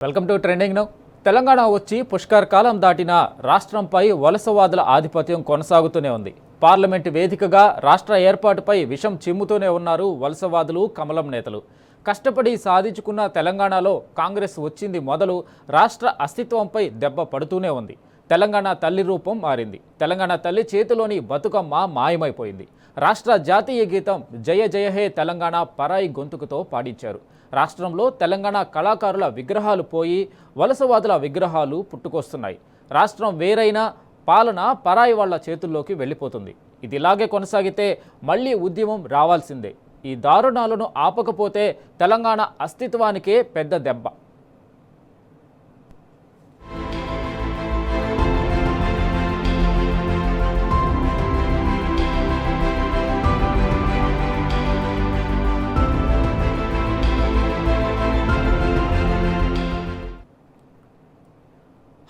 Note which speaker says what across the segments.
Speaker 1: Welcome to trending now. Telangana వచ్చి పుష్కర్ కాలం దాటిన రాష్ట్రంపై వలసవాదుల ఆధిపత్యం కొనసాగుతూనే ఉంది. పార్లమెంటు వేదికగా రాష్ట్ర ఏర్పాటుపై విషం చిమ్ముతూనే ఉన్నారు వలసవాదులు, కమలం నేతలు. కష్టపడి సాధించుకున్న తెలంగాణలో కాంగ్రెస్ వచ్చింది మొదలు రాష్ట్ర అస్తిత్వంపై దెబ్బ పడుతూనే ఉంది. తెలంగాణ తల్లి రూపం మారింది. తెలంగాణ తల్లి చేతిలోని బతుకమ్మ మాయమైపోయింది. రాష్ట్ర జాతీయ గీతం జయ జయ హే తెలంగాణ పరాయి గొంతుకుతో పాడించారు. రాష్ట్రంలో తెలంగాణ కళాకారుల విగ్రహాలు పోయి వలసవాదుల విగ్రహాలు పుట్టుకొస్తున్నాయి. రాష్ట్రం వేరైనా పాలన పరాయి వాళ్ల చేతుల్లోకి వెళ్ళిపోతుంది. ఇది ఇలాగే కొనసాగితే మళ్ళీ ఉద్యమం రావాల్సిందే. ఈ దారుణాలను ఆపకపోతే తెలంగాణ అస్తిత్వానికే పెద్ద దెబ్బ.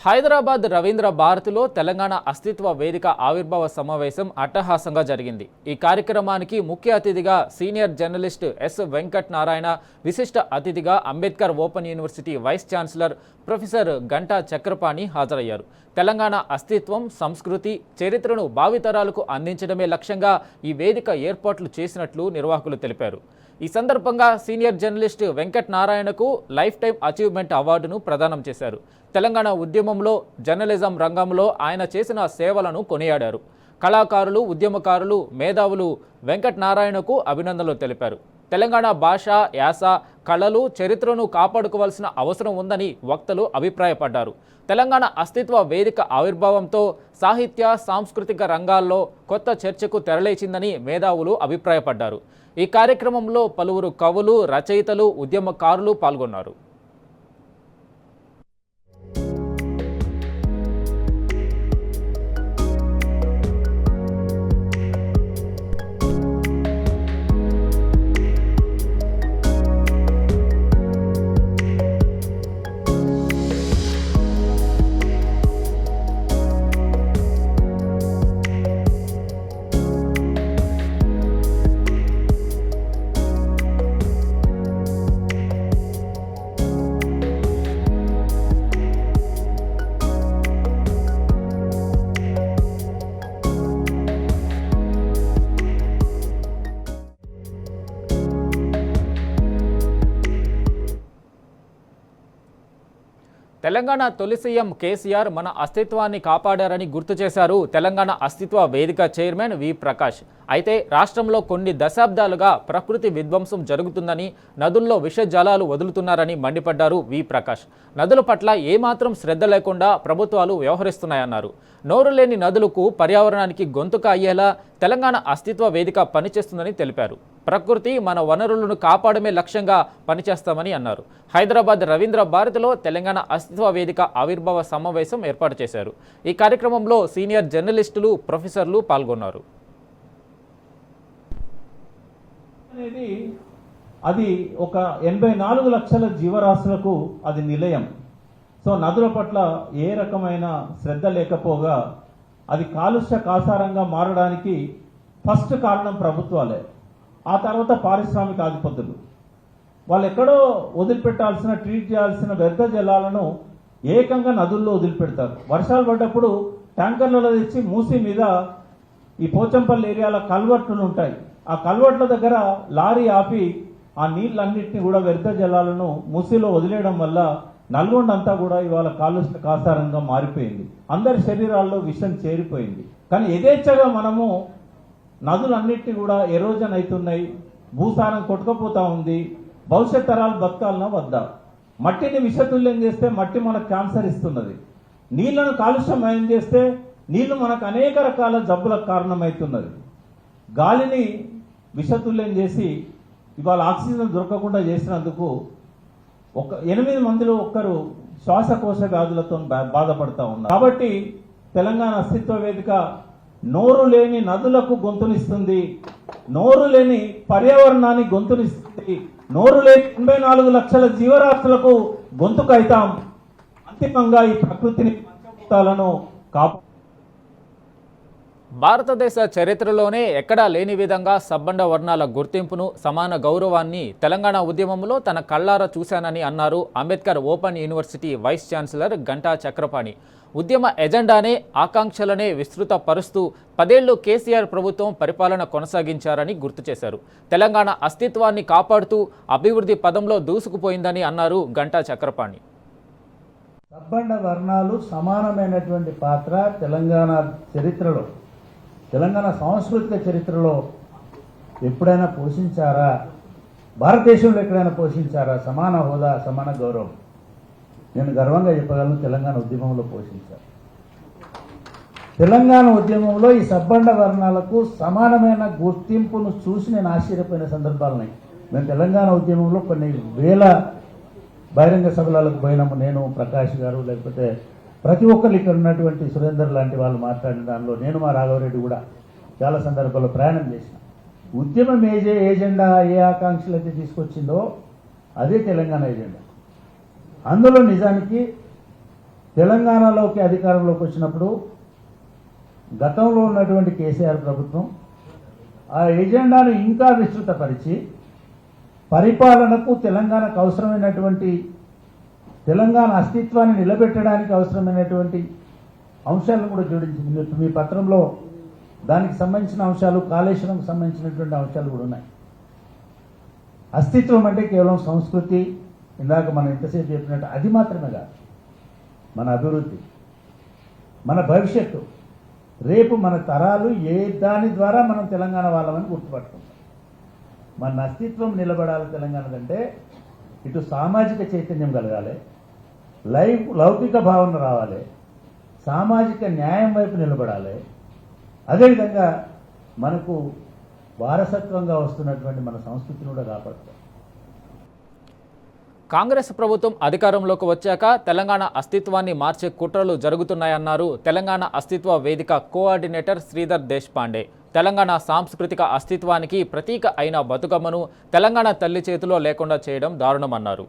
Speaker 1: హైదరాబాద్ రవీంద్ర భారతిలో తెలంగాణ అస్తిత్వ వేదిక ఆవిర్భావ సమావేశం అట్టహాసంగా జరిగింది. ఈ కార్యక్రమానికి ముఖ్య అతిథిగా senior journalist S Venkat Narayana, విశిష్ట అతిథిగా Ambedkar open university vice chancellor professor Ganta Chakrapani హాజరయ్యారు. తెలంగాణ అస్తిత్వం, సంస్కృతి, చరిత్రను భావితరాలకు అందించడమే లక్ష్యంగా ఈ వేదిక ఏర్పాట్లు చేసినట్లు నిర్వాహకులు తెలిపారు. ఈ సందర్భంగా సీనియర్ జర్నలిస్ట్ వెంకట్ నారాయణకు లైఫ్ టైం అచీవ్మెంట్ అవార్డును ప్రదానం చేశారు. తెలంగాణ ఉద్యమంలో, జర్నలిజం రంగంలో ఆయన చేసిన సేవలను కొనియాడారు. కళాకారులు, ఉద్యమకారులు, మేధావులు వెంకట్ నారాయణకు అభినందనలు తెలిపారు. తెలంగాణ భాష, యాస, కళలు, చరిత్రను కాపాడుకోవాల్సిన అవసరం ఉందని వక్తలు అభిప్రాయపడ్డారు. తెలంగాణ అస్తిత్వ వేదిక ఆవిర్భావంతో సాహిత్య, సాంస్కృతిక రంగాల్లో కొత్త చర్చకు తెరలేచిందని మేధావులు అభిప్రాయపడ్డారు. ఈ కార్యక్రమంలో పలువురు కవులు, రచయితలు, ఉద్యమకారులు పాల్గొన్నారు. తెలంగాణ తొలి సీఎం కేసీఆర్ మన అస్తిత్వాన్ని కాపాడారని గుర్తు చేశారు తెలంగాణ అస్తిత్వ వేదిక చైర్మన్ వి ప్రకాష్. అయితే రాష్ట్రంలో కొన్ని దశాబ్దాలుగా ప్రకృతి విధ్వంసం జరుగుతుందని, నదుల్లో విష జలాలు వదులుతున్నారని మండిపడ్డారు వి ప్రకాష్. నదుల పట్ల ఏమాత్రం శ్రద్ధ లేకుండా ప్రభుత్వాలు వ్యవహరిస్తున్నాయన్నారు. నోరు లేని నదులకు, పర్యావరణానికి గొంతుక అయ్యేలా తెలంగాణ అస్తిత్వ వేదిక పనిచేస్తుందని తెలిపారు. ప్రకృతి, మన వనరులను కాపాడమే లక్ష్యంగా పనిచేస్తామని అన్నారు. హైదరాబాద్ రవీంద్ర భారతిలో తెలంగాణ అస్తిత్వ వేదిక ఆవిర్భావ సమావేశం ఏర్పాటు చేశారు. ఈ కార్యక్రమంలో సీనియర్ జర్నలిస్టులు, ప్రొఫెసర్లు పాల్గొన్నారు.
Speaker 2: అది ఒక 84 లక్షల జీవరాశులకు అది నిలయం. సో నదుల పట్ల ఏ రకమైన శ్రద్ధ లేకపోగా అది కాలుష్య కాసారంగా మారడానికి ఫస్ట్ కారణం ప్రభుత్వాలే. ఆ తర్వాత పారిశ్రామిక అధిపతులు. వాళ్ళు ఎక్కడో వదిలిపెట్టాల్సిన, ట్రీట్ చేయాల్సిన వ్యర్థ జలాలను ఏకంగా నదుల్లో వదిలిపెడతారు. వర్షాలు పడ్డప్పుడు ట్యాంకర్లలో తెచ్చి మూసి మీద ఈ పోచంపల్లి ఏరియాలో కల్వర్టులు ఉంటాయి. ఆ కల్వర్ట్ల దగ్గర లారీ ఆపి ఆ నీళ్ళన్నింటినీ కూడా వ్యర్థ జలాలను మూసిలో వదిలేయడం వల్ల నల్గొండ అంతా కూడా ఇవాళ కాలుష్య కాసారంగా మారిపోయింది. అందరి శరీరాల్లో విషం చేరిపోయింది. కానీ యథేచ్ఛగా మనము నదులన్నింటినీ కూడా ఎరోజన్ అవుతున్నాయి, భూసారం కొట్టుకపోతా ఉంది. భవిష్యత్ తరాలు బతకాలన్నా వద్దా? మట్టిని విషతుల్యం చేస్తే మట్టి మనకు క్యాన్సర్ ఇస్తున్నది. నీళ్లను కాలుష్యమయం చేస్తే నీళ్లు మనకు అనేక రకాల జబ్బులకు కారణమవుతున్నది. గాలిని విషతుల్యం చేసి ఇవాళ ఆక్సిజన్ దొరకకుండా చేసినందుకు 8 మందిలో ఒక్కరు శ్వాసకోశ వ్యాధులతో బాధపడతా ఉన్నారు. కాబట్టి తెలంగాణ అస్తిత్వ వేదిక నోరు లేని నదులకు గొంతునిస్తుంది, నోరు లేని పర్యావరణాన్ని గొంతునిస్తుంది, నోరు లేని 84 లక్షల జీవరాశులకు గొంతుకైతాం. అంతిమంగా ఈ ప్రకృతిని, పంచభూతాలను
Speaker 1: భారతదేశ చరిత్రలోనే ఎక్కడా లేని విధంగా సబ్బండ వర్ణాల గుర్తింపును, సమాన గౌరవాన్ని తెలంగాణ ఉద్యమంలో తన కళ్ళారా చూశానని అన్నారు Ambedkar open university vice chancellor Ganta Chakrapani. ఉద్యమ ఎజెండానే, ఆకాంక్షలనే విస్తృతపరుస్తూ 10 ఏళ్లు కేసీఆర్ ప్రభుత్వం పరిపాలన కొనసాగించారని గుర్తు చేశారు. తెలంగాణ అస్తిత్వాన్ని కాపాడుతూ అభివృద్ధి పదంలో దూసుకుపోయిందని అన్నారు గంటా చక్రపాణి.
Speaker 3: సబ్బండ వర్ణాలు సమానమైనటువంటి పాత్ర తెలంగాణ చరిత్రలో, తెలంగాణ సాంస్కృతిక చరిత్రలో ఎప్పుడైనా పోషించారా? భారతదేశంలో ఎక్కడైనా పోషించారా? సమాన హోదా, సమాన గౌరవం నేను గర్వంగా చెప్పగలను, తెలంగాణ ఉద్యమంలో పోషించారు. తెలంగాణ ఉద్యమంలో ఈ సబ్బండ వర్ణాలకు సమానమైన గుర్తింపును చూసి నేను ఆశ్చర్యపోయిన సందర్భాలున్నాయి. మేము తెలంగాణ ఉద్యమంలో కొన్ని వేల బహిరంగ సభలకు పోయినాము. నేను, ప్రకాష్ గారు, లేకపోతే ప్రతి ఒక్కరు ఇక్కడ ఉన్నటువంటి సురేందర్ లాంటి వాళ్ళు మాట్లాడిన దానిలో నేను, మా రాఘవరెడ్డి కూడా చాలా సందర్భాల్లో ప్రయాణం చేసిన. ఉద్యమం ఏజెండా, ఏ ఆకాంక్షలు అయితే తీసుకొచ్చిందో అదే తెలంగాణ ఏజెండా. అందులో నిజానికి తెలంగాణలోకి అధికారంలోకి వచ్చినప్పుడు గతంలో ఉన్నటువంటి కేసీఆర్ ప్రభుత్వం ఆ ఎజెండాను ఇంకా విస్తృతపరిచి పరిపాలనకు, తెలంగాణకు అవసరమైనటువంటి, తెలంగాణ అస్తిత్వాన్ని నిలబెట్టడానికి అవసరమైనటువంటి అంశాలను కూడా జోడించింది. మీ పత్రంలో దానికి సంబంధించిన అంశాలు, కాళేశ్వరంకు సంబంధించినటువంటి అంశాలు కూడా ఉన్నాయి. అస్తిత్వం అంటే కేవలం సంస్కృతి, ఇందాక మనం ఎంతసేపు చెప్పినట్టు అది మాత్రమే కాదు. మన అభివృద్ధి, మన భవిష్యత్తు, రేపు మన తరాలు ఏ దాని ద్వారా మనం తెలంగాణ వాళ్ళమని గుర్తుపట్టుకుంటాం. మన అస్తిత్వం నిలబడాలి తెలంగాణదంటే ఇటు సామాజిక చైతన్యం కలగాలి, లౌకిక భావన రావాలి, సామాజిక న్యాయం వైపు నిలబడాలి. అదేవిధంగా మనకు వారసత్వంగా వస్తున్నటువంటి మన సంస్కృతిని కూడా కాపాడుతాం.
Speaker 1: కాంగ్రెస్ ప్రభుత్వం అధికారంలోకి వచ్చాక తెలంగాణ అస్తిత్వాన్ని మార్చే కుట్రలు జరుగుతున్నాయన్నారు తెలంగాణ అస్తిత్వ వేదిక కోఆర్డినేటర్ శ్రీధర్ దేశపాండే. తెలంగాణ సాంస్కృతిక అస్తిత్వానికి ప్రతీక అయిన బతుకమ్మను తెలంగాణ తల్లి చేతిలో లేకుండా చేయడం దారుణమన్నారు.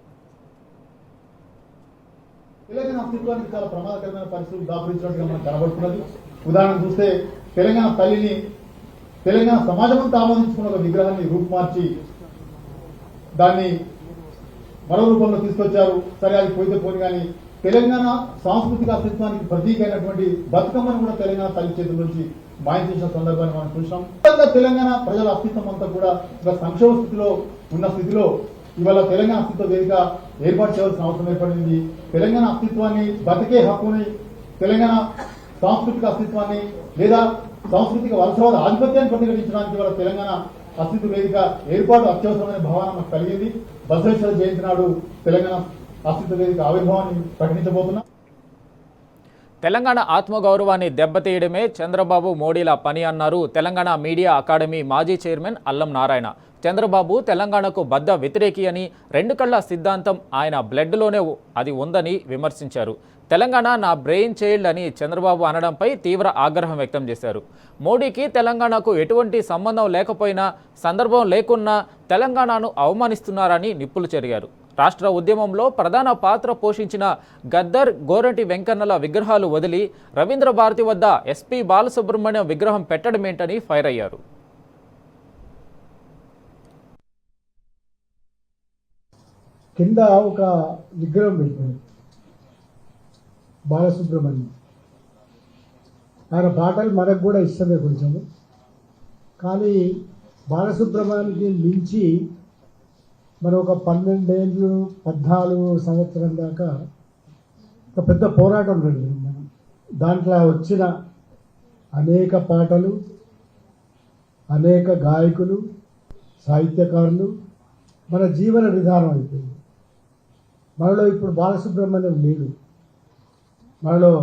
Speaker 4: తెలంగాణ అస్తిత్వానికి చాలా ప్రమాదకరమైన పరిస్థితులు దాపురించినట్టుగా మనకు కనబడుతున్నది. ఉదాహరణ చూస్తే తెలంగాణ తల్లిని తెలంగాణ సమాజమంతా ఆమోదించుకున్న ఒక విగ్రహాన్ని రూపుమార్చి దాన్ని మరో రూపంలో తీసుకొచ్చారు. సరే, అది పోయితే పోని కానీ తెలంగాణ సాంస్కృతిక అస్తిత్వానికి ప్రతీక అయినటువంటి బతుకమ్మను కూడా తెలంగాణ తల్లి చేతుల నుంచి మాయం చేసిన సందర్భాన్ని మనం చూసాం. తెలంగాణ ప్రజల అస్తిత్వం అంతా కూడా ఒక సంక్షోభ స్థితిలో ఉన్న స్థితిలో ఇవాళ తెలంగాణ అస్తిత్వ వేదిక ఏర్పాటు చేయాల్సిన అవసరం ఏర్పడింది. తెలంగాణ అస్తిత్వాన్ని, బతికే హక్కుని, తెలంగాణ సాంస్కృతిక అస్తిత్వాన్ని లేదా సాంస్కృతిక వలసవాద ఆధిపత్యాన్ని ప్రతిఘటించడానికి ఇవాళ తెలంగాణ అస్తిత్వ వేదిక ఏర్పాటు అత్యవసరమైన భావన మనకు కలిగింది. బసవేశ్వర జయంతి నాడు తెలంగాణ అస్తిత్వ వేదిక ఆవిర్భావాన్ని ప్రకటించబోతున్నాం.
Speaker 1: తెలంగాణ ఆత్మగౌరవాన్ని దెబ్బతీయడమే చంద్రబాబు మోడీల పని అన్నారు తెలంగాణ మీడియా అకాడమీ మాజీ చైర్మన్ అల్లం నారాయణ. చంద్రబాబు తెలంగాణకు బద్ద వ్యతిరేకి అని, 2 కళ్ల సిద్ధాంతం ఆయన బ్లడ్లోనే అది ఉందని విమర్శించారు. తెలంగాణ నా బ్రెయిన్ చైల్డ్ అని చంద్రబాబు అనడంపై తీవ్ర ఆగ్రహం వ్యక్తం చేశారు. మోడీకి తెలంగాణకు ఎటువంటి సంబంధం లేకపోయినా, సందర్భం లేకున్నా తెలంగాణను అవమానిస్తున్నారని నిప్పులు చెరిగారు. రాష్ట్ర ఉద్యమంలో ప్రధాన పాత్ర పోషించిన గద్దర్, గోరంటి వెంకన్నల విగ్రహాలు వదిలి రవీంద్ర భారతి వద్ద ఎస్పీ బాలసుబ్రహ్మణ్యం విగ్రహం పెట్టడమేంటని ఫైర్ అయ్యారు.
Speaker 5: కింద ఒక విగ్రహం పెట్టారు బాలసుబ్రహ్మణ్యం. ఆయన పాటలు మనకు కూడా ఇష్టమే కొంచెము, కానీ బాలసుబ్రహ్మణ్యానికి మించి మరి ఒక 12 ఏళ్ళు 14 సంవత్సరం దాకా ఒక పెద్ద పోరాటం జరిగింది. మనం దాంట్లో వచ్చిన అనేక పాటలు, అనేక గాయకులు, సాహిత్యకారులు మన జీవన విధానం అయిపోయింది. మనలో ఇప్పుడు బాలసుబ్రహ్మణ్యం లేడు, మనలో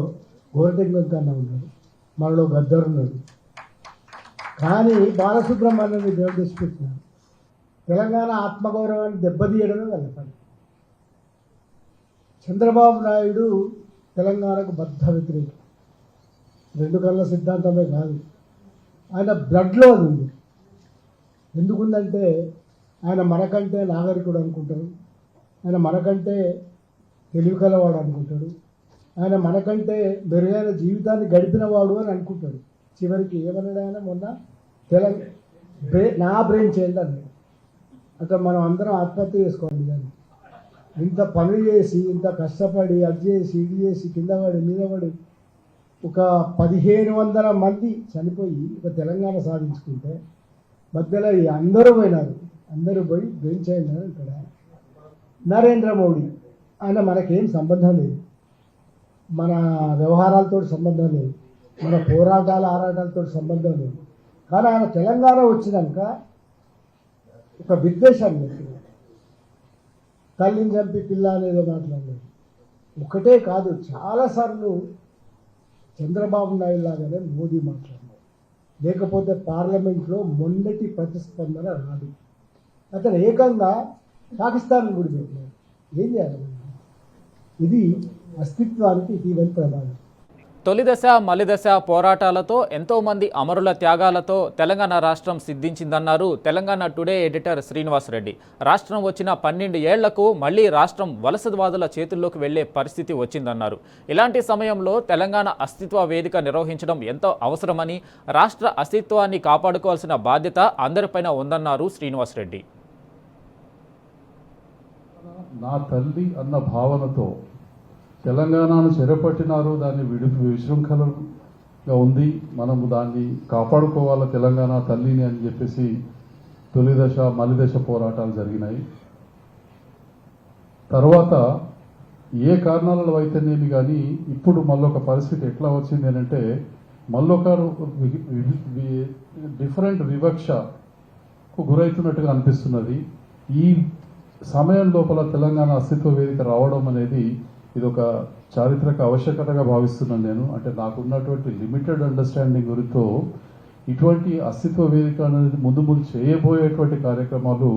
Speaker 5: గోరంటి వెంకన్న ఉన్నాడు, మనలో గద్దర్ ఉన్నాడు. కానీ బాలసుబ్రహ్మణ్యాన్ని దేవుడు తెచ్చిపెట్టినాడు. తెలంగాణ ఆత్మగౌరవాన్ని దెబ్బతీయడమే వాళ్ళ పని. చంద్రబాబు నాయుడు తెలంగాణకు బద్ధ వ్యతిరేకి. 2 కళ్ళ సిద్ధాంతమే కాదు, ఆయన బ్లడ్లో అది ఉంది. ఎందుకుందంటే ఆయన మనకంటే నాగరికుడు అనుకుంటాడు, ఆయన మనకంటే తెలివి కలవాడు అనుకుంటాడు, ఆయన మనకంటే మెరుగైన జీవితాన్ని గడిపినవాడు అని అనుకుంటాడు. చివరికి ఏమన్నాడు ఆయన మొన్న నా బ్రెయిన్ చేంజ్ అన్నాడు. అంటే మనం అందరం ఆత్మహత్య చేసుకోండి. కానీ ఇంత పనులు చేసి ఇంత కష్టపడి అది చేసి ఇది చేసి కింద పడి మీద పడి ఒక 1500 మంది చనిపోయి ఒక తెలంగాణ సాధించుకుంటే మధ్యలో అందరూ పోయినారు. అందరూ పోయి బ్రెయిన్ చేంజ్ అని ఇక్కడ నరేంద్ర మోడీ ఆయన మనకేం సంబంధం లేదు, మన వ్యవహారాలతో సంబంధం లేదు, మన ఆరాటాలతో సంబంధం లేదు. కానీ ఆయన తెలంగాణ వచ్చినాక ఒక విద్వేషాన్ని పెట్టింది. తల్లిని చంపి పిల్ల అనేదో మాట్లాడలేదు. ఒకటే కాదు, చాలాసార్లు చంద్రబాబు నాయుడు లాగానే మోదీ మాట్లాడినారు. లేకపోతే పార్లమెంట్లో మొన్నటి ప్రతిస్పందన రాదు. అతను ఏకంగా పాకిస్తాన్ గుడి పెట్టినారు. ఏం చేయాలి? ఇది అస్తిత్వానికి ఇటీవలి ప్రమాదం.
Speaker 1: తొలిదశ మలిదశ పోరాటాలతో ఎంతోమంది అమరుల త్యాగాలతో తెలంగాణ రాష్ట్రం సిద్ధించిందన్నారు తెలంగాణ టుడే ఎడిటర్ శ్రీనివాసరెడ్డి. రాష్ట్రం వచ్చిన 12 ఏళ్లకు మళ్లీ రాష్ట్రం వలసవాదుల చేతుల్లోకి వెళ్లే పరిస్థితి వచ్చిందన్నారు. ఇలాంటి సమయంలో తెలంగాణ అస్తిత్వ వేదిక నిర్వహించడం ఎంతో అవసరమని, రాష్ట్ర అస్తిత్వాన్ని కాపాడుకోవాల్సిన బాధ్యత అందరిపైన ఉందన్నారు శ్రీనివాసరెడ్డి.
Speaker 6: నా తల్లి అన్న భావనతో తెలంగాణను చెరపట్టినారు. దాన్ని విశృంఖలంగా ఉంది. మనము దాన్ని కాపాడుకోవాల తెలంగాణ తల్లిని అని చెప్పేసి తొలిదశ మలిదశ పోరాటాలు జరిగినాయి. తర్వాత ఏ కారణాలలో అయితేనేమి కానీ ఇప్పుడు మళ్ళొక పరిస్థితి ఎట్లా వచ్చింది అని అంటే మళ్ళొక డిఫరెంట్ వివక్షకు గురవుతున్నట్టుగా అనిపిస్తున్నది. ఈ సమయం లోపల తెలంగాణ అస్తిత్వ వేదిక రావడం అనేది ఇది ఒక చారిత్రక ఆవశ్యకతగా భావిస్తున్నాను నేను. అంటే నాకున్నటువంటి లిమిటెడ్ అండర్స్టాండింగ్ గురితో ఇటువంటి అస్తిత్వ వేదిక అనేది ముందు చేయబోయేటువంటి కార్యక్రమాలు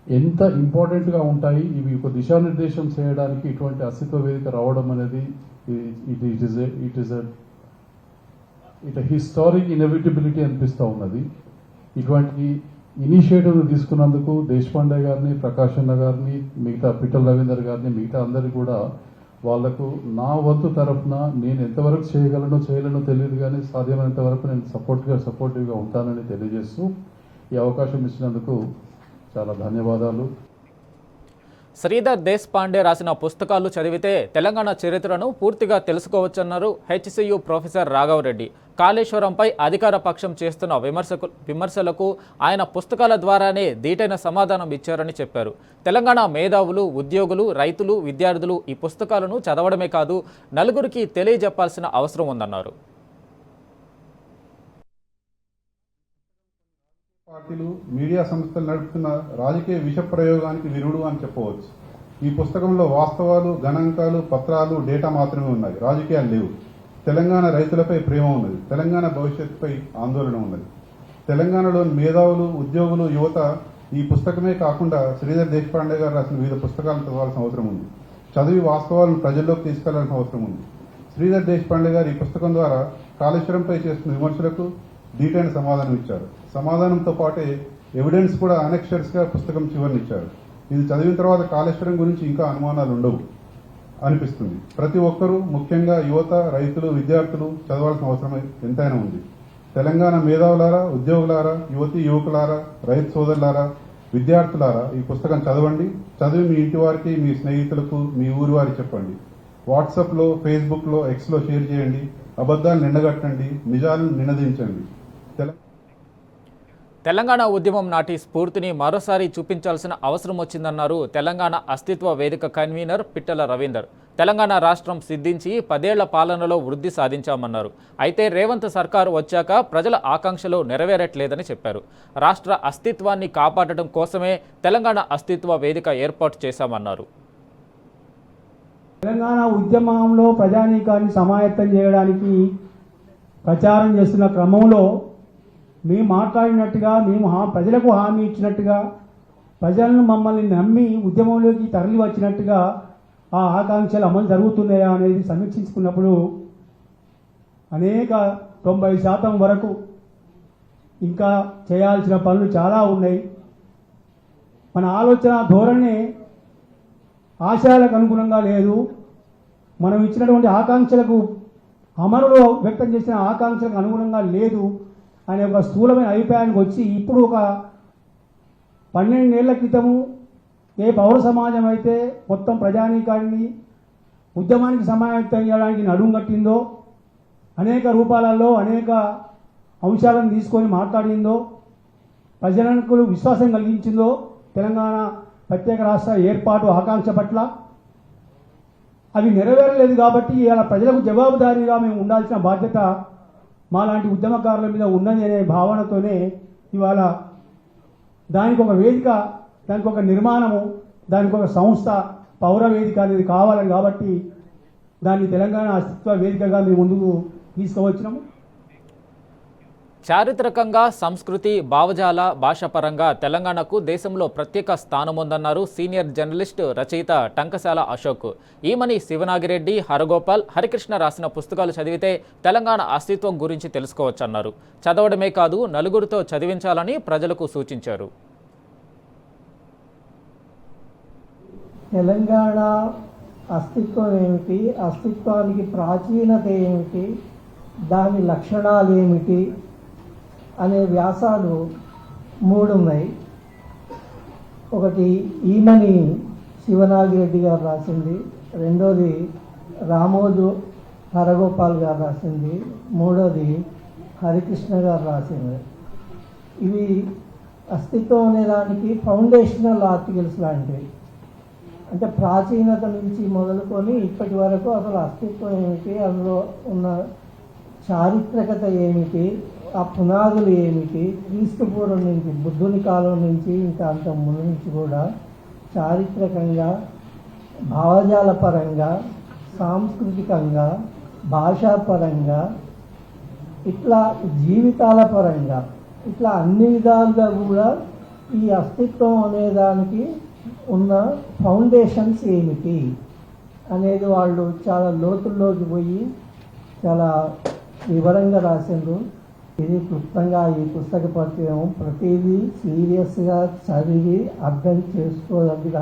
Speaker 6: ఎంత ఇంపార్టెంట్గా ఉంటాయి. ఇవి ఒక దిశానిర్దేశం చేయడానికి ఇటువంటి అస్తిత్వ వేదిక రావడం అనేది ఇట్ హిస్టారిక్ ఇన్ఎవిటబిలిటీ అనిపిస్తూ ఉన్నది. ఇటువంటి ఇనిషియేటివ్ తీసుకున్నందుకు దేశపాండే గారిని, ప్రకాష్ అన్న గారిని, మిగతా పిట్టల రవీందర్ గారిని, మిగతా అందరికీ కూడా వాళ్లకు నా వంతు తరఫున నేను ఎంతవరకు చేయలేనో తెలియదు, కానీ సాధ్యమైనంత వరకు నేను సపోర్టివ్గా ఉంటానని తెలియజేస్తూ ఈ అవకాశం ఇచ్చినందుకు చాలా ధన్యవాదాలు.
Speaker 1: శ్రీధర్ దేశపాండే రాసిన పుస్తకాలు చదివితే తెలంగాణ చరిత్రను పూర్తిగా తెలుసుకోవచ్చన్నారు హెచ్సియు ప్రొఫెసర్ రాఘవరెడ్డి. కాళేశ్వరంపై అధికార పక్షం చేస్తున్న విమర్శలకు ఆయన పుస్తకాల ద్వారానే దీటైన సమాధానం ఇచ్చారని చెప్పారు. తెలంగాణ మేధావులు, ఉద్యోగులు, రైతులు, విద్యార్థులు ఈ పుస్తకాలను చదవడమే కాదు, నలుగురికి తెలియజెప్పాల్సిన అవసరం ఉందన్నారు.
Speaker 7: పార్టీలు, మీడియా సంస్థలు నడుపుతున్న రాజకీయ విష ప్రయోగానికి విరుడు అని చెప్పవచ్చు. ఈ పుస్తకంలో వాస్తవాలు, గణాంకాలు, పత్రాలు, డేటా మాత్రమే ఉన్నాయి. రాజకీయాలు లేవు. తెలంగాణ రైతులపై ప్రేమ ఉన్నది. తెలంగాణ భవిష్యత్తుపై ఆందోళన ఉన్నది. తెలంగాణలోని మేధావులు, ఉద్యోగులు, యువత ఈ పుస్తకమే కాకుండా శ్రీధర్ దేశపాండే గారు రాసిన వివిధ పుస్తకాలను చదవాల్సిన అవసరం ఉంది. చదివి వాస్తవాలను ప్రజల్లోకి తీసుకెళ్లాల్సిన అవసరం ఉంది. శ్రీధర్ దేశపాండే గారు ఈ పుస్తకం ద్వారా కాళేశ్వరంపై చేస్తున్న విమర్శలకు డీటెయిల్ సమాధానం ఇచ్చారు. సమాధానంతో పాటే ఎవిడెన్స్ కూడా అనెక్షర్స్ గా పుస్తకం చివరినిచ్చారు. ఇది చదివిన తర్వాత కాళేశ్వరం గురించి ఇంకా అనుమానాలు ఉండవు అనిపిస్తుంది. ప్రతి ఒక్కరూ, ముఖ్యంగా యువత, రైతులు, విద్యార్థులు చదవాల్సిన అవసరం ఎంతైనా ఉంది. తెలంగాణ మేధావులారా, ఉద్యోగులారా, యువతీ యువకులారా, రైతు సోదరులారా, విద్యార్థులారా ఈ పుస్తకం చదవండి. చదివి మీ ఇంటి వారికి, మీ స్నేహితులకు, మీ ఊరి వారికి చెప్పండి. వాట్సాప్లో, ఫేస్బుక్లో, ఎక్స్లో షేర్ చేయండి. అబద్ధాలు నిండగట్టండి, నిజాలను నినదించండి.
Speaker 1: తెలంగాణ ఉద్యమం నాటి స్ఫూర్తిని మరోసారి చూపించాల్సిన అవసరం వచ్చిందన్నారు తెలంగాణ అస్తిత్వ వేదిక కన్వీనర్ పిట్టల రవీందర్. తెలంగాణ రాష్ట్రం సిద్ధించి 10 ఏళ్ల పాలనలో వృద్ధి సాధించామన్నారు. అయితే రేవంత్ సర్కారు వచ్చాక ప్రజల ఆకాంక్షలు నెరవేరట్లేదని చెప్పారు. రాష్ట్ర అస్తిత్వాన్ని కాపాడటం కోసమే తెలంగాణ అస్తిత్వ వేదిక ఏర్పాటు చేశామన్నారు.
Speaker 8: తెలంగాణ ఉద్యమంలో ప్రజానీకాన్ని సమాయత్తం చేయడానికి ప్రచారం చేస్తున్న క్రమంలో మేము మాట్లాడినట్టుగా, మేము ప్రజలకు హామీ ఇచ్చినట్టుగా, ప్రజలను మమ్మల్ని నమ్మి ఉద్యమంలోకి తరలి వచ్చినట్టుగా ఆ ఆకాంక్షలు అమలు జరుగుతున్నాయా అనేది సమీక్షించుకున్నప్పుడు అనేక 90% వరకు ఇంకా చేయాల్సిన పనులు చాలా ఉన్నాయి. మన ఆలోచన ధోరణి ఆశయాలకు అనుగుణంగా లేదు. మనం ఇచ్చినటువంటి ఆకాంక్షలకు అమరులో వ్యక్తం చేసిన ఆకాంక్షలకు అనుగుణంగా లేదు అనే ఒక స్థూలమైన అభిప్రాయానికి వచ్చి ఇప్పుడు ఒక 12 ఏళ్ల క్రితము ఏ పౌర సమాజం అయితే మొత్తం ప్రజానీకాన్ని ఉద్యమానికి సమాయత్తం చేయడానికి నడుం కట్టిందో, అనేక రూపాలలో అనేక అంశాలను తీసుకొని మాట్లాడిందో, ప్రజలకు విశ్వాసం కలిగించిందో తెలంగాణ ప్రత్యేక రాష్ట్ర ఏర్పాటు ఆకాంక్ష పట్ల, అవి నెరవేరలేదు కాబట్టి ఇలా ప్రజలకు జవాబుదారీగా మేము ఉండాల్సిన బాధ్యత మాలాంటి ఉద్యమకారుల మీద ఉన్నది అనే భావనతోనే ఇవాళ దానికి ఒక వేదిక, దానికి ఒక నిర్మాణము, దానికి ఒక సంస్థ పౌర వేదిక అనేది కావాలని కాబట్టి దాన్ని తెలంగాణ అస్తిత్వ వేదికగా మేము ముందుకు తీసుకువచ్చినాము.
Speaker 1: చారిత్రకంగా సంస్కృతి, భావజాల, భాషాపరంగా తెలంగాణకు దేశంలో ప్రత్యేక స్థానం ఉందన్నారు సీనియర్ జర్నలిస్ట్, రచయిత టంకశాల అశోక్. ఈమని శివనాగిరెడ్డి, హరగోపాల్, హరికృష్ణ రాసిన పుస్తకాలు చదివితే తెలంగాణ అస్తిత్వం గురించి తెలుసుకోవచ్చన్నారు. చదవడమే కాదు, నలుగురితో చదివించాలని ప్రజలకు సూచించారు.
Speaker 9: తెలంగాణ అస్తిత్వం ఏమిటి, అస్తిత్వానికి ప్రాచీనత ఏమిటి, దాని లక్షణాలు ఏమిటి అనే వ్యాసాలు 3 ఉన్నాయి. ఒకటి ఈమని శివనాగిరెడ్డి గారు రాసింది, రెండోది రామోజు హరగోపాల్ గారు రాసింది, మూడోది హరికృష్ణ గారు రాసింది. ఇవి అస్తిత్వం అనే దానికి ఫౌండేషనల్ ఆర్టికల్స్ లాంటివి. అంటే ప్రాచీనత నుంచి మొదలుకొని ఇప్పటి వరకు అసలు అస్తిత్వం ఏమిటి, అందులో ఉన్న చారిత్రకత ఏమిటి, ఆ పునాదులు ఏమిటి, క్రీస్తు పూర్వం నుంచి, బుద్ధుని కాలం నుంచి ఇంకా అంత ముందు నుంచి కూడా చారిత్రకంగా, భావజాల పరంగా, సాంస్కృతికంగా, భాషాపరంగా, ఇట్లా జీవితాల పరంగా, ఇట్లా అన్ని విధాలుగా కూడా ఈ అస్తిత్వం అనేదానికి ఉన్న ఫౌండేషన్స్ ఏమిటి అనేది వాళ్ళు చాలా లోతుల్లోకి పోయి చాలా వివరంగా రాసిండ్రు. ఇది క్లుప్తంగా ఈ పుస్తక పరిచయం ప్రతిదీ సీరియస్గా చదివి అర్థం చేసుకోదగ్గ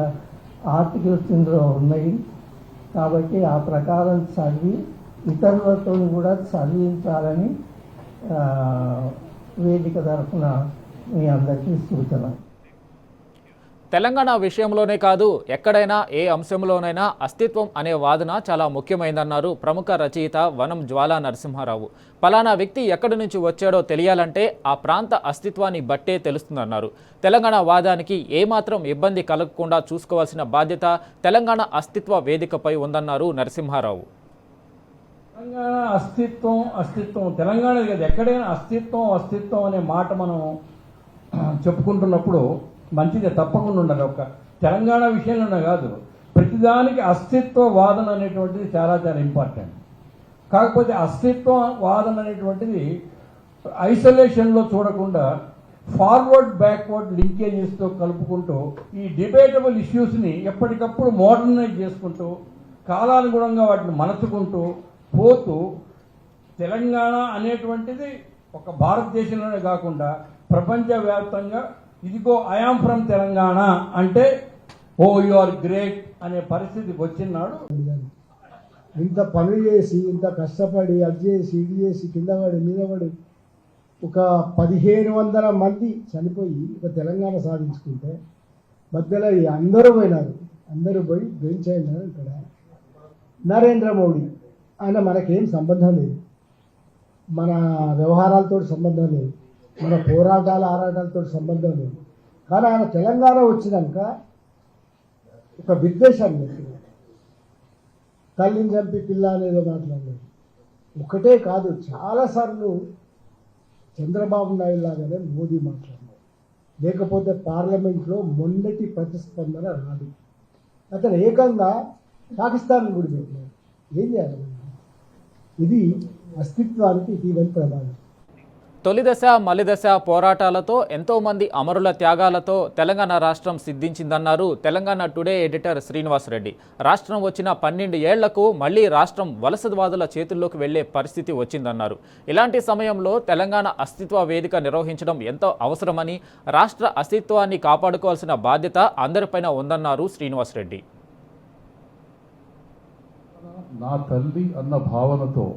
Speaker 9: ఆర్టికల్స్ ఇందులో ఉన్నాయి. కాబట్టి ఆ ప్రకారం చదివి ఇతరులతో కూడా చదివించాలని వేదిక తరఫున మీ అందరికీ సూచన.
Speaker 1: తెలంగాణ విషయంలోనే కాదు, ఎక్కడైనా ఏ అంశంలోనైనా అస్తిత్వం అనే వాదన చాలా ముఖ్యమైందన్నారు ప్రముఖ రచయిత వనం జ్వాలా నరసింహారావు. పలానా వ్యక్తి ఎక్కడి నుంచి వచ్చాడో తెలియాలంటే ఆ ప్రాంత అస్తిత్వాన్ని బట్టే తెలుస్తుందన్నారు. తెలంగాణ వాదానికి ఏమాత్రం ఇబ్బంది కలగకుండా చూసుకోవాల్సిన బాధ్యత తెలంగాణ అస్తిత్వ వేదికపై ఉందన్నారు నరసింహారావు.
Speaker 8: తెలంగాణ అస్తిత్వం తెలంగాణ కాదు, ఎక్కడైనా అస్తిత్వం అనే మాట మనం చెప్పుకుంటున్నప్పుడు మంచిదే, తప్పకుండా ఉండాలి. ఒక తెలంగాణ విషయంలోనే కాదు, ప్రతిదానికి అస్తిత్వ వాదన అనేటువంటిది చాలా చాలా ఇంపార్టెంట్. కాకపోతే అస్తిత్వ వాదన అనేటువంటిది ఐసోలేషన్లో చూడకుండా ఫార్వర్డ్ బ్యాక్వర్డ్ లింకేజెస్తో కలుపుకుంటూ ఈ డిబేటబుల్ ఇష్యూస్ని ఎప్పటికప్పుడు మోడర్నైజ్ చేసుకుంటూ కాలానుగుణంగా వాటిని మలచుకుంటూ పోతూ తెలంగాణ అనేటువంటిది ఒక భారతదేశంలోనే కాకుండా ప్రపంచవ్యాప్తంగా ఇదిగో ఐఆమ్ ఫ్రమ్ తెలంగాణ అంటే ఓ యు ఆర్ గ్రేట్ అనే పరిస్థితికి వచ్చినాడు.
Speaker 5: ఇంత పనులు చేసి, ఇంత కష్టపడి, అది చేసి, ఇది చేసి, కింద పడి మీద పడి ఒక 1500 మంది చనిపోయి ఒక తెలంగాణ సాధించుకుంటే మధ్యలో అందరూ పోయినారు. అందరూ పోయి బెంచ్ అయినారు. ఇక్కడ నరేంద్ర మోడీ ఆయన మనకేం సంబంధం లేదు, మన వ్యవహారాలతో సంబంధం లేదు, మన ఆరాటాలతో సంబంధం లేదు. కానీ ఆయన తెలంగాణ వచ్చినాక ఒక విద్వేషాన్ని పెట్టినాడు. తల్లిని చంపి పిల్ల అనేదో మాట్లాడలేదు. ఒకటే కాదు, చాలాసార్లు చంద్రబాబు నాయుడు లాగానే మోదీ మాట్లాడినాడు. లేకపోతే పార్లమెంట్లో మొన్నటి ప్రతిస్పందన రాదు. అతను ఏకంగా పాకిస్తాన్ గుడి పెట్టినాడు. ఏం చేయాలి? ఇది అస్తిత్వానికి ఇటీవలి ప్రమాదం.
Speaker 1: తొలిదశ మలిదశ పోరాటాలతో ఎంతోమంది అమరుల త్యాగాలతో తెలంగాణ రాష్ట్రం సిద్ధించిందన్నారు తెలంగాణ టుడే ఎడిటర్ శ్రీనివాసరెడ్డి. రాష్ట్రం వచ్చిన 12 ఏళ్లకు మళ్లీ రాష్ట్రం వలసవాదుల చేతుల్లోకి వెళ్లే పరిస్థితి వచ్చిందన్నారు. ఇలాంటి సమయంలో తెలంగాణ అస్తిత్వ వేదిక నిర్వహించడం ఎంతో అవసరమని, రాష్ట్ర అస్తిత్వాన్ని కాపాడుకోవాల్సిన బాధ్యత అందరిపైన ఉందన్నారు శ్రీనివాసరెడ్డి.
Speaker 6: నా తల్లి అన్న భావనతో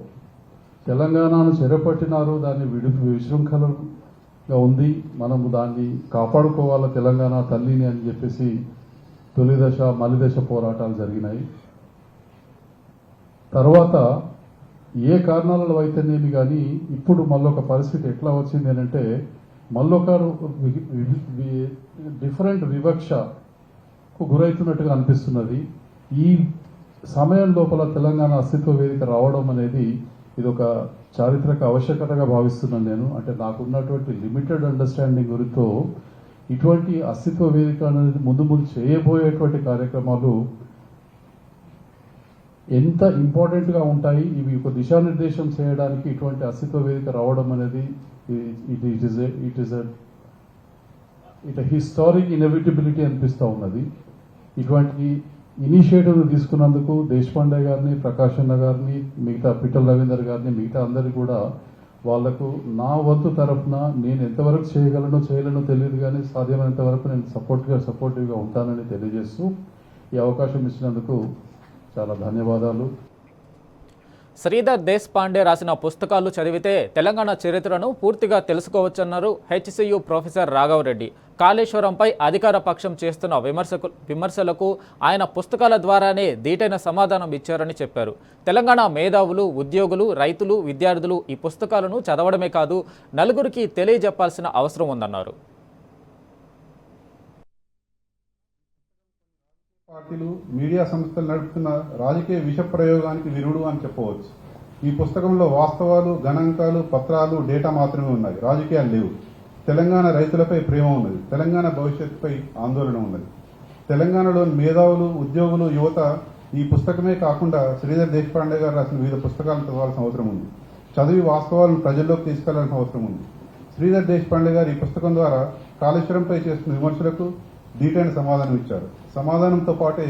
Speaker 6: తెలంగాణను చెరపట్టినారు, దాన్ని విశృంఖలంగా ఉంది, మనము దాన్ని కాపాడుకోవాలా తెలంగాణ తల్లిని అని చెప్పేసి తొలి దశ మలి దశ పోరాటాలు జరిగినాయి. తర్వాత ఏ కారణాలలో అయితేనేమి కానీ ఇప్పుడు మళ్ళొక పరిస్థితి ఎట్లా వచ్చింది అని అంటే మళ్ళొక డిఫరెంట్ వివక్షకు గురవుతున్నట్టుగా అనిపిస్తున్నది. ఈ సమయం లోపల తెలంగాణ అస్తిత్వ వేదిక రావడం అనేది ఇది ఒక చారిత్రక ఆవశ్యకతగా భావిస్తున్నాను నేను. అంటే నాకున్నటువంటి లిమిటెడ్ అండర్స్టాండింగ్ గురితో ఇటువంటి అస్తిత్వ వేదిక అనేది ముందు ముందు చేయబోయేటువంటి కార్యక్రమాలు ఎంత ఇంపార్టెంట్గా ఉంటాయి, ఇవి ఒక దిశానిర్దేశం చేయడానికి ఇటువంటి అస్తిత్వ వేదిక రావడం అనేది ఇట్ హిస్టారిక్ ఇన్ఎవిటబిలిటీ అనిపిస్తూ ఉన్నది. ఇటువంటి ఇనిషియేటివ్ తీసుకున్నందుకు దేశపాండే గారిని, ప్రకాష్ అన్న గారిని, మిగతా పిట్టల రవీందర్ గారిని, మిగతా అందరికీ కూడా వాళ్లకు నా వంతు తరఫున నేను ఎంతవరకు చేయలేనో తెలియదు, కానీ సాధ్యమైనంత వరకు నేను సపోర్టివ్గా ఉంటానని తెలియజేస్తూ ఈ అవకాశం ఇచ్చినందుకు చాలా ధన్యవాదాలు.
Speaker 1: శ్రీధర్ దేశపాండే రాసిన పుస్తకాలు చదివితే తెలంగాణ చరిత్రను పూర్తిగా తెలుసుకోవచ్చన్నారు హెచ్సియు ప్రొఫెసర్ రాఘవరెడ్డి. కాళేశ్వరంపై అధికార పక్షం చేస్తున్న విమర్శలకు ఆయన పుస్తకాల ద్వారానే దీటైన సమాధానం ఇచ్చారని చెప్పారు. తెలంగాణ మేధావులు, ఉద్యోగులు, రైతులు, విద్యార్థులు ఈ పుస్తకాలను చదవడమే కాదు, నలుగురికి తెలియజెప్పాల్సిన అవసరం ఉందన్నారు.
Speaker 7: పార్టీలు, మీడియా సంస్థలు నడుపుతున్న రాజకీయ విష ప్రయోగానికి విరుడు అని చెప్పవచ్చు. ఈ పుస్తకంలో వాస్తవాలు, గణాంకాలు, పత్రాలు, డేటా మాత్రమే ఉన్నాయి. రాజకీయాలు లేవు. తెలంగాణ రైతులపై ప్రేమ ఉన్నది. తెలంగాణ భవిష్యత్తుపై ఆందోళన ఉన్నది. తెలంగాణలోని మేధావులు, ఉద్యోగులు, యువత ఈ పుస్తకమే కాకుండా శ్రీధర్ దేశపాండే గారు రాసిన వివిధ పుస్తకాలను చదవాల్సిన అవసరం ఉంది. చదివి వాస్తవాలను ప్రజల్లోకి తీసుకెళ్లాల్సిన అవసరం ఉంది. శ్రీధర్ దేశపాండే గారు ఈ పుస్తకం ద్వారా కాళేశ్వరంపై చేస్తున్న విమర్శలకు డీటెయిల్ సమాధానం ఇచ్చారు. సమాధానంతో పాటే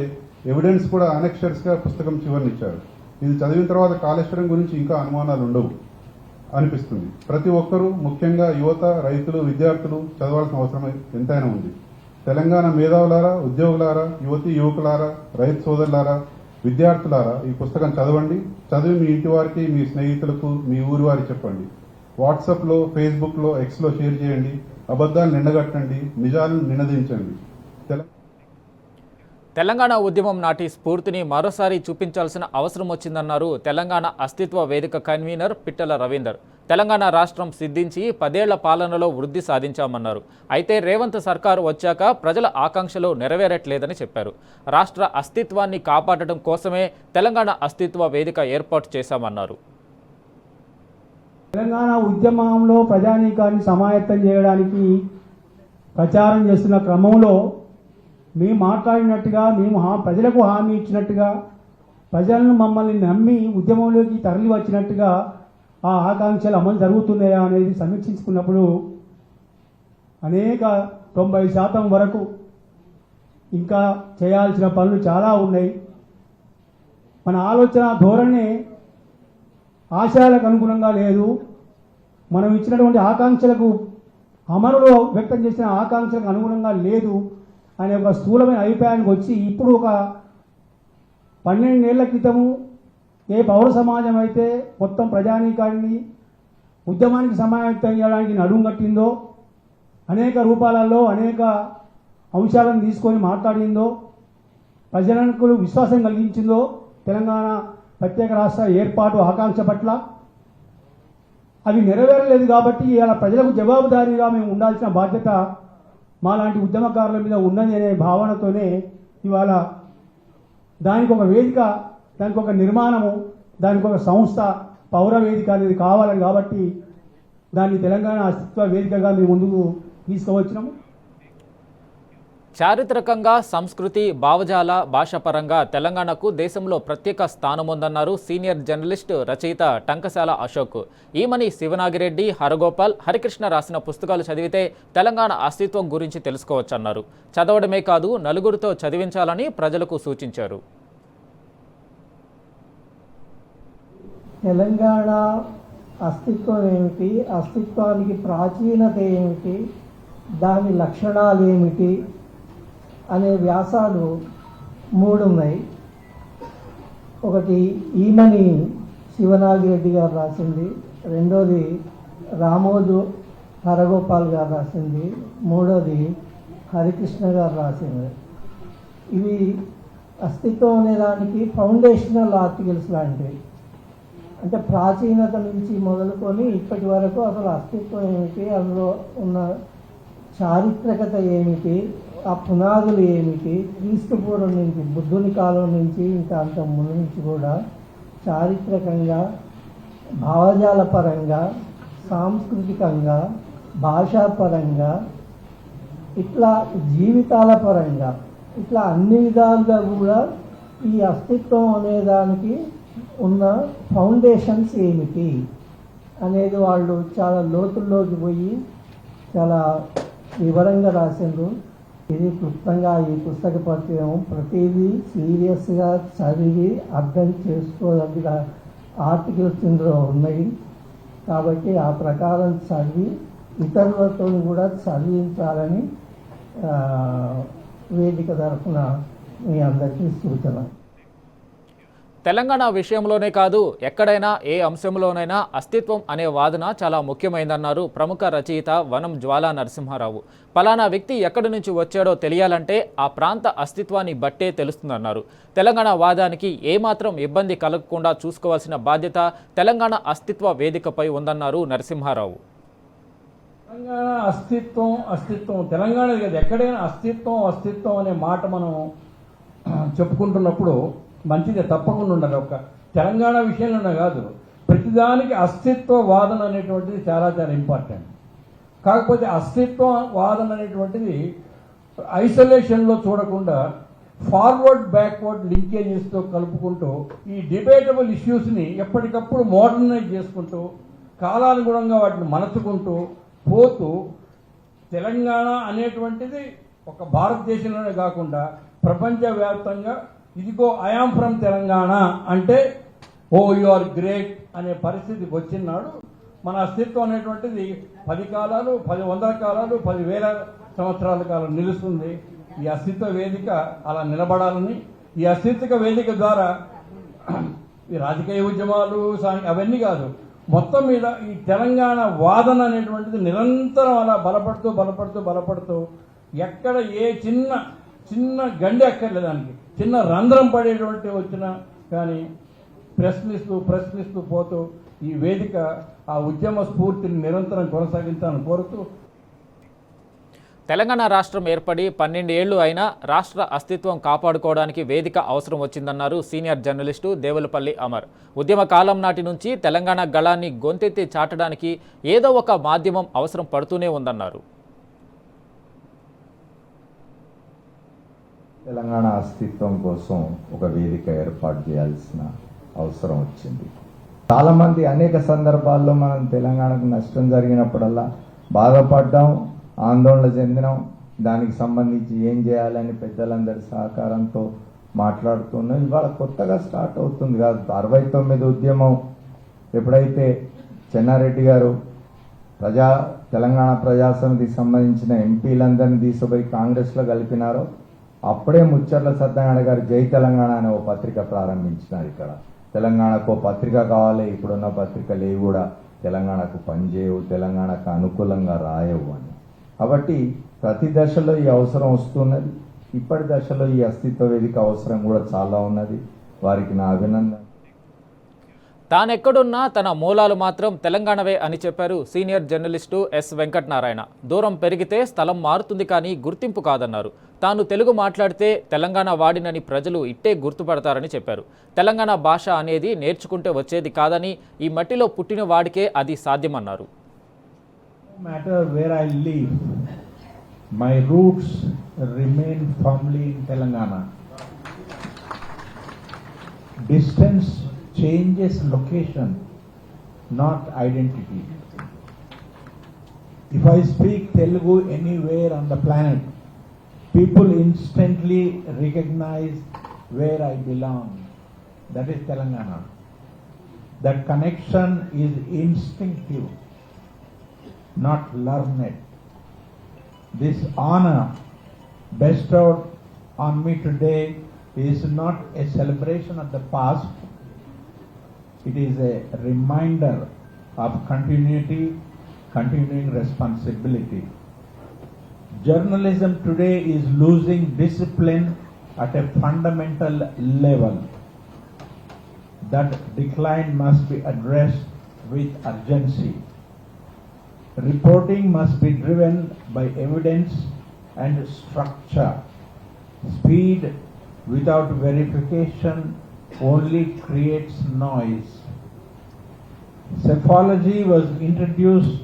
Speaker 7: ఎవిడెన్స్ కూడా అనెక్షర్స్ గా పుస్తకం చివరినిచ్చారు. ఇది చదివిన తర్వాత కాళేశ్వరం గురించి ఇంకా అనుమానాలు ఉండవు అనిపిస్తుంది. ప్రతి ఒక్కరూ, ముఖ్యంగా యువత, రైతులు, విద్యార్థులు చదవాల్సిన అవసరం ఎంతైనా ఉంది. తెలంగాణ మేధావులారా, ఉద్యోగులారా, యువతీ యువకులారా, రైతు సోదరులారా, విద్యార్థులారా ఈ పుస్తకం చదవండి. చదివి మీ ఇంటి వారికి, మీ స్నేహితులకు, మీ ఊరి వారికి చెప్పండి. వాట్సాప్లో, ఫేస్బుక్లో, ఎక్స్లో షేర్ చేయండి. అబద్ధాలను నిండగట్టండి, నిజాలను నినదించండి.
Speaker 1: తెలంగాణ ఉద్యమం నాటి స్ఫూర్తిని మరోసారి చూపించాల్సిన అవసరం వచ్చిందన్నారు తెలంగాణ అస్తిత్వ వేదిక కన్వీనర్ పిట్టల రవీందర్. తెలంగాణ రాష్ట్రం సిద్ధించి 10 ఏళ్ల పాలనలో వృద్ధి సాధించామన్నారు. అయితే రేవంత్ సర్కారు వచ్చాక ప్రజల ఆకాంక్షలు నెరవేరట్లేదని చెప్పారు. రాష్ట్ర అస్తిత్వాన్ని కాపాడటం కోసమే తెలంగాణ అస్తిత్వ వేదిక ఏర్పాటు చేశామన్నారు.
Speaker 8: తెలంగాణ ఉద్యమంలో ప్రజానీకాన్ని సమాయత్తం చేయడానికి ప్రచారం చేస్తున్న క్రమంలో మేము మాట్లాడినట్టుగా, మేము ప్రజలకు హామీ ఇచ్చినట్టుగా, ప్రజలను మమ్మల్ని నమ్మి ఉద్యమంలోకి తరలి వచ్చినట్టుగా ఆ ఆకాంక్షలు అమలు జరుగుతున్నాయా అనేది సమీక్షించుకున్నప్పుడు అనేక 90% వరకు ఇంకా చేయాల్సిన పనులు చాలా ఉన్నాయి. మన ఆలోచన ధోరణి ఆశయాలకు అనుగుణంగా లేదు. మనం ఇచ్చినటువంటి ఆకాంక్షలకు, అమలులో వ్యక్తం చేసిన ఆకాంక్షలకు అనుగుణంగా లేదు అనే ఒక స్థూలమైన అభిప్రాయానికి వచ్చి ఇప్పుడు ఒక 12 ఏళ్ల క్రితము ఏ పౌర సమాజం అయితే మొత్తం ప్రజానీకాన్ని ఉద్యమానికి సమాయత్తం చేయడానికి నడుం కట్టిందో, అనేక రూపాలలో అనేక అంశాలను తీసుకొని మాట్లాడిందో, ప్రజలకు విశ్వాసం కలిగించిందో తెలంగాణ ప్రత్యేక రాష్ట్ర ఏర్పాటు ఆకాంక్ష పట్ల, అవి నెరవేరలేదు. కాబట్టి ఇలా ప్రజలకు జవాబుదారీగా మేము ఉండాల్సిన బాధ్యత మాలాంటి ఉద్యమకారుల మీద ఉన్నది అనే భావనతోనే ఇవాళ దానికి ఒక వేదిక, దానికి ఒక నిర్మాణము, దానికి ఒక సంస్థ, పౌర వేదిక అనేది కావాలని, కాబట్టి దాన్ని తెలంగాణ అస్తిత్వ వేదికగా మేము ముందుకు తీసుకువచ్చినాము.
Speaker 1: చారిత్రకంగా, సంస్కృతి, భావజాల, భాషాపరంగా తెలంగాణకు దేశంలో ప్రత్యేక స్థానం ఉందన్నారు సీనియర్ జర్నలిస్ట్, రచయిత టంకశాల అశోక్. ఈమని శివనాగిరెడ్డి, హరగోపాల్, హరికృష్ణ రాసిన పుస్తకాలు చదివితే తెలంగాణ అస్తిత్వం గురించి తెలుసుకోవచ్చన్నారు. చదవడమే కాదు, నలుగురితో చదివించాలని ప్రజలకు సూచించారు.
Speaker 9: తెలంగాణ అస్తిత్వం ఏమిటి, అస్తిత్వానికి ప్రాచీనత ఏమిటి, దాని లక్షణాలు ఏమిటి అనే వ్యాసాలు 3 ఉన్నాయి. ఒకటి ఈమని శివనాగిరెడ్డి గారు రాసింది, రెండోది రామోజు హరగోపాల్ గారు రాసింది, మూడోది హరికృష్ణ గారు రాసింది. ఇవి అస్తిత్వం అనే దానికి ఫౌండేషనల్ ఆర్టికల్స్ లాంటివి. అంటే ప్రాచీనత నుంచి మొదలుకొని ఇప్పటి వరకు అసలు అస్తిత్వం ఏమిటి, అందులో ఉన్న చారిత్రకత ఏమిటి, ఆ పునాదులు ఏమిటి, క్రీస్తు పూర్వం నుంచి బుద్ధుని కాలం నుంచి ఇంకా అంత ముందు నుంచి కూడా చారిత్రకంగా, భావజాల పరంగా, సాంస్కృతికంగా, భాషాపరంగా, ఇట్లా జీవితాల పరంగా, ఇట్లా అన్ని విధాలుగా కూడా ఈ అస్తిత్వం అనేదానికి ఉన్న ఫౌండేషన్స్ ఏమిటి అనేది వాళ్ళు చాలా లోతుల్లోకి పోయి చాలా వివరంగా రాసిండ్రు. ఇది క్లుప్తంగా ఈ పుస్తక పరిచయం ప్రతిదీ సీరియస్గా చదివి అర్థం చేసుకోదగ్గ ఆర్టికల్స్ ఇందులో ఉన్నాయి. కాబట్టి ఆ ప్రకారం చదివి ఇతరులతో కూడా చదివించాలని వేదిక తరఫున మీ అందరికీ సూచన.
Speaker 1: తెలంగాణ విషయంలోనే కాదు, ఎక్కడైనా ఏ అంశంలోనైనా అస్తిత్వం అనే వాదన చాలా ముఖ్యమైందన్నారు ప్రముఖ రచయిత వనం జ్వాలా నరసింహారావు. పలానా వ్యక్తి ఎక్కడి నుంచి వచ్చాడో తెలియాలంటే ఆ ప్రాంత అస్తిత్వాన్ని బట్టే తెలుస్తుందన్నారు. తెలంగాణ వాదానికి ఏమాత్రం ఇబ్బంది కలగకుండా చూసుకోవాల్సిన బాధ్యత తెలంగాణ అస్తిత్వ వేదికపై ఉందన్నారు నరసింహారావు.
Speaker 3: తెలంగాణ అస్తిత్వం తెలంగాణ కాదు, ఎక్కడైనా అస్తిత్వం అనే మాట మనం చెప్పుకుంటున్నప్పుడు మంచిదే, తప్పకుండా ఉండాలి. ఒక తెలంగాణ విషయంలోనే కాదు, ప్రతిదానికి అస్తిత్వ వాదన అనేటువంటిది చాలా చాలా ఇంపార్టెంట్. కాకపోతే అస్తిత్వ వాదన అనేటువంటిది ఐసోలేషన్లో చూడకుండా ఫార్వర్డ్ బ్యాక్వర్డ్ లింకేజెస్తో కలుపుకుంటూ ఈ డిబేటబుల్ ఇష్యూస్ని ఎప్పటికప్పుడు మోడర్నైజ్ చేసుకుంటూ కాలానుగుణంగా వాటిని మలచుకుంటూ పోతూ తెలంగాణ అనేటువంటిది ఒక భారతదేశంలోనే కాకుండా ప్రపంచవ్యాప్తంగా ఇదిగో ఐఆమ్ ఫ్రమ్ తెలంగాణ అంటే ఓ యు ఆర్ గ్రేట్ అనే పరిస్థితికి వచ్చినాడు. మన అస్తిత్వం అనేటువంటిది 10 కాలాలు, 10 వందల కాలాలు, 10,000 సంవత్సరాల కాలం నిలుస్తుంది. ఈ అస్తిత్వ వేదిక అలా నిలబడాలని, ఈ అస్తిత్వ వేదిక ద్వారా ఈ రాజకీయ ఉద్యమాలు అవన్నీ కాదు, మొత్తం మీద ఈ తెలంగాణ వాదన అనేటువంటిది నిరంతరం అలా బలపడుతూ ఎక్కడ ఏ చిన్న గండి అక్కర్లేదు, దానికి చిన్న రంధ్రం పడేటువంటి వచ్చినా కానీ ప్రశ్నిస్తూ పోతూ ఈ వేదిక ఆ ఉద్యమ స్ఫూర్తిని నిరంతరం కొనసాగించాలని కోరుతూ.
Speaker 1: తెలంగాణ రాష్ట్రం ఏర్పడి 12 ఏళ్లు అయినా రాష్ట్ర అస్తిత్వం కాపాడుకోవడానికి వేదిక అవసరం వచ్చిందన్నారు సీనియర్ జర్నలిస్టు దేవులపల్లి అమర్. ఉద్యమ కాలం నాటి నుంచి తెలంగాణ గళాన్ని గొంతెత్తి చాటడానికి ఏదో ఒక మాధ్యమం అవసరం పడుతూనే ఉందన్నారు.
Speaker 10: తెలంగాణ అస్తిత్వం కోసం ఒక వేదిక ఏర్పాటు చేయాల్సిన అవసరం వచ్చింది. చాలామంది అనేక సందర్భాల్లో మనం తెలంగాణకు నష్టం జరిగినప్పుడల్లా బాధపడ్డాం, ఆందోళన చెందినాం. దానికి సంబంధించి ఏం చేయాలని పెద్దలందరి సహకారంతో మాట్లాడుతున్నాం. ఇవాళ కొత్తగా స్టార్ట్ అవుతుంది కాదు, 69 ఉద్యమం ఎప్పుడైతే చెన్నారెడ్డి గారు తెలంగాణ ప్రజాసమితికి సంబంధించిన ఎంపీలందరినీ తీసుకుపోయి కాంగ్రెస్లో కలిపినారో అప్పుడే ముచ్చర్ల సత్యనారాయణ గారు జై తెలంగాణ అనే ఓ పత్రిక ప్రారంభించినారు. ఇక్కడ తెలంగాణకు పత్రిక కావాలి, ఇప్పుడున్న పత్రికలు ఏవి కూడా తెలంగాణకు పనిచేయవు, తెలంగాణకు అనుకూలంగా రాయవు అని. కాబట్టి ప్రతి దశలో ఈ అవసరం వస్తున్నది. ఇప్పటి దశలో ఈ అస్తిత్వ వేదిక అవసరం కూడా చాలా ఉన్నది. వారికి నా అభినందన.
Speaker 1: తానెక్కడున్నా తన మూలాలు మాత్రం తెలంగాణవే అని చెప్పారు సీనియర్ జర్నలిస్టు ఎస్ వెంకటనారాయణ. దూరం పెరిగితే స్థలం మారుతుంది కానీ గుర్తింపు కాదన్నారు. తాను తెలుగు మాట్లాడితే తెలంగాణ వాడినని ప్రజలు ఇట్టే గుర్తుపడతారని చెప్పారు. తెలంగాణ భాష అనేది నేర్చుకుంటే వచ్చేది కాదని, ఈ మట్టిలో పుట్టిన వాడికే అది సాధ్యమన్నారు.
Speaker 2: matter where I live, my roots remain firmly in Telangana. Distance changes location, not identity. If I speak Telugu anywhere on the planet, people instantly recognize where I belong. That is Telangana. That connection is instinctive, not learned. This honor bestowed on me today is not a celebration of the past,
Speaker 3: It is a reminder of continuity, continuing responsibility. Journalism today is losing discipline at a fundamental level. That decline must be addressed with urgency. Reporting must be driven by evidence and structure. Speed without verification only creates noise. Psephology was introduced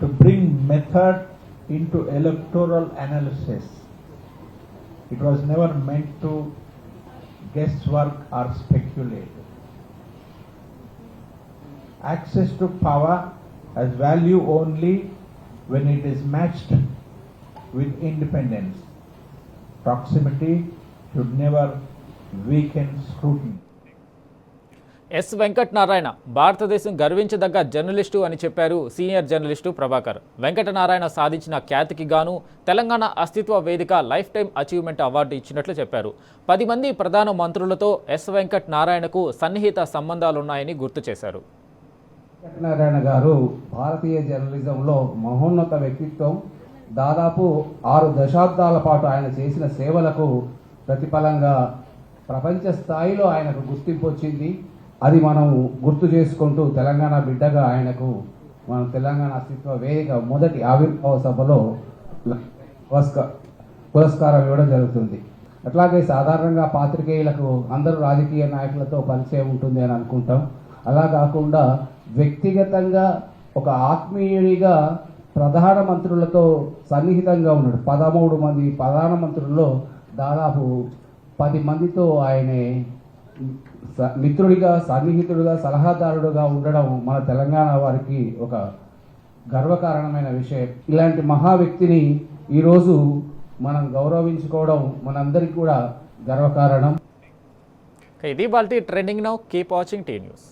Speaker 3: to bring method into electoral analysis. It was never meant to guesswork or speculate. Access to power has value only when it is matched with independence. Proximity should never weaken scrutiny.
Speaker 1: S Venkatanarayana Bharatadesam గర్వించదగ్గ journalist అని చెప్పారు senior journalist Prabhakar. Venkatanarayana సాధించిన ఖ్యాతికి గాను తెలంగాణ అస్తిత్వ వేదిక life time achievement award ఇచ్చినట్లు చెప్పారు. 10 మంది ప్రధాన మంత్రులతో ఎస్ వెంకటనారాయణకు సన్నిహిత సంబంధాలున్నాయని గుర్తు చేశారు.
Speaker 11: వెంకటనారాయణ గారు భారతీయ జర్నలిజంలో మహోన్నత వ్యక్తిత్వం. దాదాపు 6 దశాబ్దాల పాటు ఆయన చేసిన సేవలకు ప్రతిఫలంగా ప్రపంచ స్థాయిలో ఆయనకు గుర్తింపు వచ్చింది. అది మనం గుర్తు చేసుకుంటూ తెలంగాణ బిడ్డగా ఆయనకు మనం తెలంగాణ అస్తిత్వ వేదిక మొదటి ఆవిర్భావ సభలో పురస్కారం ఇవ్వడం జరుగుతుంది. అట్లాగే సాధారణంగా పాత్రికేయులకు అందరూ రాజకీయ నాయకులతో పరిచయం ఉంటుంది అని అనుకుంటాం. అలా కాకుండా వ్యక్తిగతంగా ఒక ఆత్మీయుడిగా ప్రధానమంత్రులతో సన్నిహితంగా ఉన్నాడు. 13 మంది ప్రధానమంత్రుల్లో దాదాపు 10 మందితో ఆయనే మిత్రుడిగా, సన్నిహితుడిగా, సలహాదారుడుగా ఉండడం మన తెలంగాణ వారికి ఒక గర్వకారణమైన విషయం. ఇలాంటి మహా వ్యక్తిని ఈరోజు మనం గౌరవించుకోవడం మనందరికీ కూడా గర్వకారణం.
Speaker 1: ఇది బాల్టీ trending now. Keep watching T news.